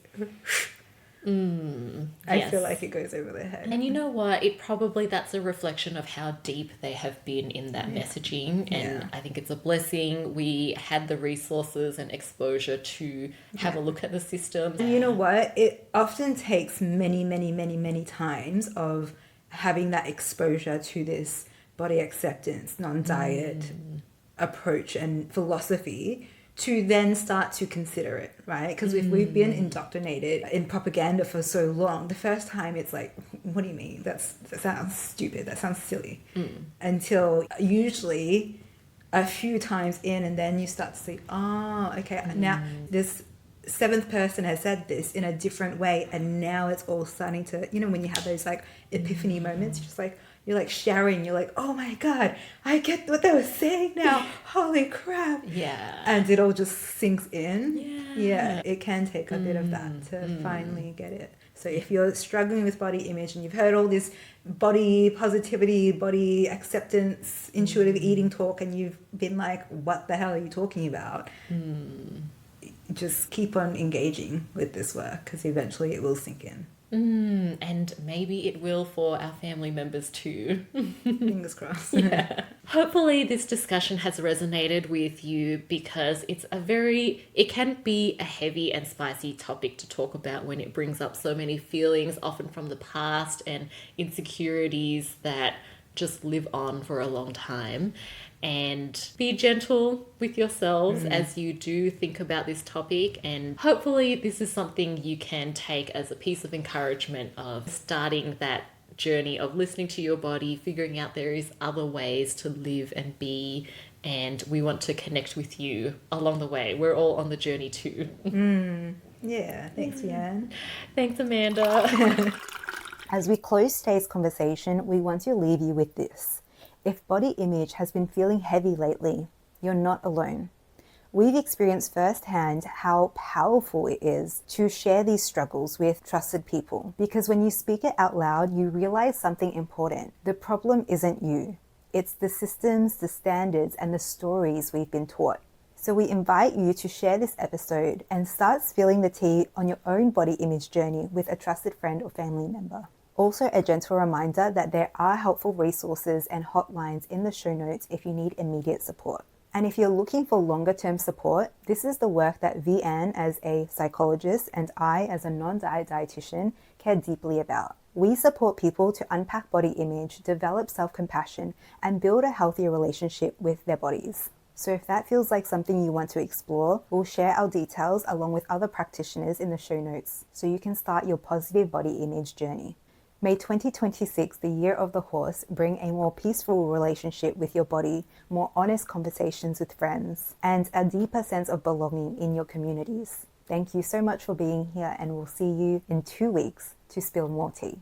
I feel Yes. like it goes over their head. And you know what? That's a reflection of how deep they have been in that messaging. And Yeah. I think it's a blessing we had the resources and exposure to have a look at the system. And you know what? It often takes many, many, many, many times of having that exposure to this body acceptance, non-diet approach and philosophy to then start to consider it, right? Because if we've been indoctrinated in propaganda for so long, the first time it's like, what do you mean? That sounds stupid. That sounds silly. Until usually a few times in, and then you start to see, oh, okay, now this seventh person has said this in a different way, and now it's all starting to, when you have those like epiphany moments, you're like showering, you're like, oh my god, I get what they were saying now. Holy crap. Yeah. And it all just sinks in. Yeah. It can take a bit of that to finally get it. So if you're struggling with body image and you've heard all this body positivity, body acceptance, intuitive eating talk, and you've been like, what the hell are you talking about? Just keep on engaging with this work, because eventually it will sink in. And maybe it will for our family members too. Fingers crossed. Yeah. Hopefully this discussion has resonated with you, because it can be a heavy and spicy topic to talk about when it brings up so many feelings, often from the past, and insecurities that just live on for a long time. And be gentle with yourselves as you do think about this topic. And hopefully this is something you can take as a piece of encouragement of starting that journey of listening to your body, figuring out there is other ways to live and be. And we want to connect with you along the way. We're all on the journey too. Yeah, thanks, Yan. Thanks, Amanda. As we close today's conversation, we want to leave you with this. If body image has been feeling heavy lately, you're not alone. We've experienced firsthand how powerful it is to share these struggles with trusted people, because when you speak it out loud, you realize something important. The problem isn't you. It's the systems, the standards, and the stories we've been taught. So we invite you to share this episode and start spilling the tea on your own body image journey with a trusted friend or family member. Also, a gentle reminder that there are helpful resources and hotlines in the show notes if you need immediate support. And if you're looking for longer term support, this is the work that Vianne as a psychologist and I as a non-diet dietitian care deeply about. We support people to unpack body image, develop self-compassion, and build a healthier relationship with their bodies. So if that feels like something you want to explore, we'll share our details along with other practitioners in the show notes so you can start your positive body image journey. May 2026, the year of the horse, bring a more peaceful relationship with your body, more honest conversations with friends, and a deeper sense of belonging in your communities. Thank you so much for being here, and we'll see you in 2 weeks to spill more tea.